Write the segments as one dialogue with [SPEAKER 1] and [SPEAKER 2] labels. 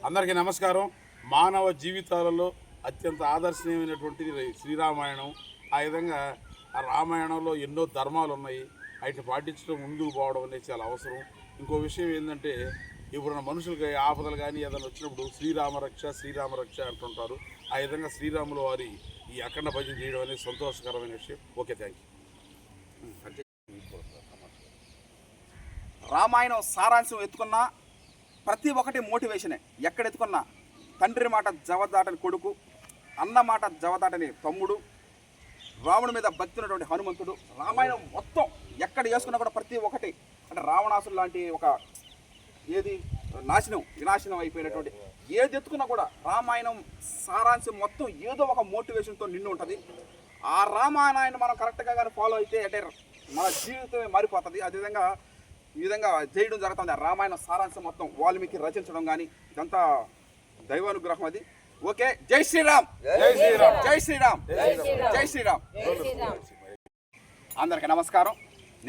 [SPEAKER 1] అందరికీ నమస్కారం. మానవ జీవితాలలో అత్యంత ఆదర్శనీయమైనటువంటిది శ్రీరామాయణం. ఆ విధంగా ఆ రామాయణంలో ఎన్నో ధర్మాలు ఉన్నాయి. వాటిని పాటించడం, ముందుకు పోవడం అనేది చాలా అవసరం. ఇంకో విషయం ఏంటంటే, ఇప్పుడున్న మనుషులకి ఆపదలు కానీ ఏదైనా వచ్చినప్పుడు శ్రీరామరక్ష అంటుంటారు. ఆ విధంగా శ్రీరాముల వారి ఈ అఖండ భజన చేయడం అనేది సంతోషకరమైన విషయం. Okay, thank you.
[SPEAKER 2] రామాయణం సారాంశం ఎత్తుకున్నా ప్రతి ఒక్కటి మోటివేషనే. ఎక్కడ ఎత్తుకున్నా తండ్రి మాట జవదాటని కొడుకు, అన్న మాట జవదాటని తమ్ముడు, రాముడి మీద భక్తి ఉన్నటువంటి హనుమంతుడు. రామాయణం మొత్తం ఎక్కడ చేసుకున్నా కూడా ప్రతి ఒక్కటి అంటే రావణాసుడు లాంటి ఒక వినాశనం అయిపోయినటువంటి ఏది ఎత్తుకున్నా కూడా రామాయణం సారాంశం మొత్తం ఏదో ఒక మోటివేషన్తో నిండి ఉంటుంది. ఆ రామాయణాన్ని మనం కరెక్ట్గా కానీ ఫాలో అయితే అంటే మన జీవితమే మారిపోతుంది. అదేవిధంగా ఈ విధంగా చేయడం జరుగుతుంది. ఆ రామాయణ సారాంశం మొత్తం వాల్మీకి రచించడం కానీ ఇదంతా దైవానుగ్రహం అది. ఓకే, జై శ్రీరామ్, జై శ్రీరామ్, జై శ్రీరామ్, జై శ్రీరామ్. అందరికీ నమస్కారం.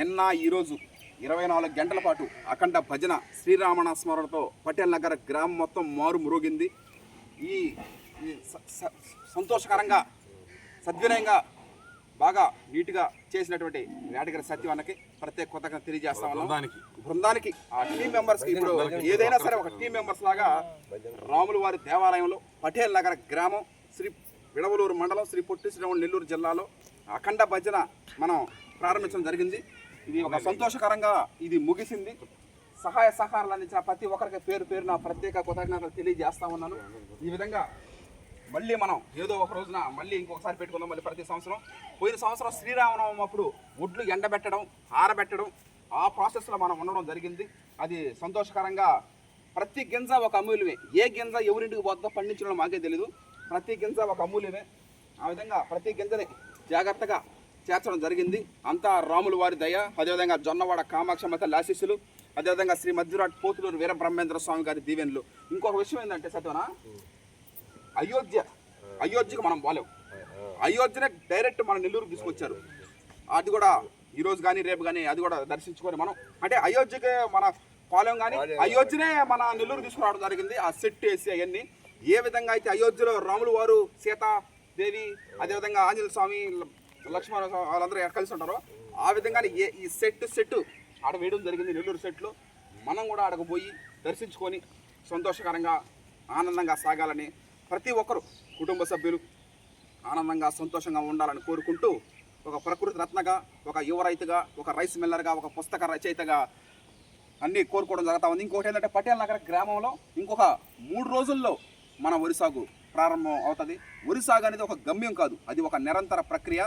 [SPEAKER 2] నిన్న ఈరోజు 24 గంటల పాటు అఖండ భజన శ్రీరామణ స్మరణతో పటేల్ నగర్ గ్రామం మొత్తం మారు మురోగింది. ఈ సంతోషకరంగా సద్వినయంగా బాగా నీట్గా చేసినటువంటి వేటగిరి సత్యవన్నకి ప్రత్యేక కృతజ్ఞత తెలియజేస్తా ఉన్నాం. బృందానికి ఆ టీం మెంబర్స్కి ఇప్పుడు ఏదైనా సరే ఒక టీం మెంబర్స్ లాగా రాముల వారి దేవాలయంలో పటేల్ నగర్ గ్రామం శ్రీ విడవలూరు మండలం శ్రీ పొట్టి శ్రీరాములు నెల్లూరు జిల్లాలో అఖండ భజన మనం ప్రారంభించడం జరిగింది. ఇది ఒక సంతోషకరంగా ఇది ముగిసింది. సహాయ సహకారాలు అందించిన ప్రతి ఒక్కరికి పేరున ప్రత్యేక కృతజ్ఞతలు తెలియజేస్తా ఉన్నాను. ఈ విధంగా మళ్ళీ మనం ఏదో ఒక రోజున మళ్ళీ ఇంకొకసారి పెట్టుకుందాం. మళ్ళీ ప్రతి సంవత్సరం పోయిన సంవత్సరం శ్రీరామనవమి అప్పుడు ఒడ్లు ఎండబెట్టడం, ఆరబెట్టడం ఆ ప్రాసెస్లో మనం ఉండడం జరిగింది. అది సంతోషకరంగా ప్రతి గింజ ఒక అమూల్యమే. ఏ గింజ ఎవరింటికి పోతుందో పండించడం మాకే తెలీదు. ప్రతి గింజ ఒక అమూల్యమే. ఆ విధంగా ప్రతి గింజని జాగ్రత్తగా చేర్చడం జరిగింది. అంతా రాముల వారి దయ. అదేవిధంగా జొన్నవాడ కామాక్షమ్మ తల్లి ఆశీస్సులు, అదేవిధంగా శ్రీ మధ్యరాట్ పోతులూరు వీరబ్రహ్మేంద్ర స్వామి గారి దీవెనలు. ఇంకొక విషయం ఏంటంటే సత్యవన, అయోధ్యకు మనం పోలేం. అయోధ్యనే డైరెక్ట్ మన నెల్లూరుకు తీసుకొచ్చారు. అది కూడా ఈరోజు కానీ రేపు కానీ అది కూడా దర్శించుకొని మనం అంటే అయోధ్యకే మన పోలేం కానీ అయోధ్యనే మన నెల్లూరు తీసుకురావడం జరిగింది. ఆ సెట్ వేసి అవన్నీ ఏ విధంగా అయితే అయోధ్యలో రాములు వారు, సీతాదేవి, అదేవిధంగా ఆంజనేయ స్వామి, లక్ష్మణ వాళ్ళందరూ కలిసి ఉంటారో ఆ విధంగానే ఈ సెట్ ఆడ వేయడం జరిగింది. నెల్లూరు సెట్లో మనం కూడా ఆడకు పోయి దర్శించుకొని సంతోషకరంగా ఆనందంగా సాగాలని ప్రతి ఒక్కరు కుటుంబ సభ్యులు ఆనందంగా సంతోషంగా ఉండాలని కోరుకుంటూ ఒక ప్రకృతి రత్నగా, ఒక యువ రైతుగా, ఒక రైస్ మిల్లర్గా, ఒక పుస్తక రచయితగా అన్నీ కోరుకోవడం జరుగుతూ ఉంది. ఇంకొకటి ఏంటంటే పటేల్ నగర్ గ్రామంలో ఇంకొక 3 రోజుల్లో మన వరి సాగు ప్రారంభం అవుతుంది. వరి సాగు అనేది ఒక గమ్యం కాదు, అది ఒక నిరంతర ప్రక్రియ.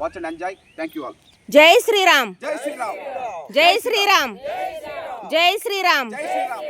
[SPEAKER 2] Watch and enjoy. Thank you all.
[SPEAKER 3] జై శ్రీరామ్,
[SPEAKER 2] జై శ్రీరామ్,
[SPEAKER 3] జై శ్రీరామ్, జై శ్రీరామ్,
[SPEAKER 2] జై శ్రీరామ్.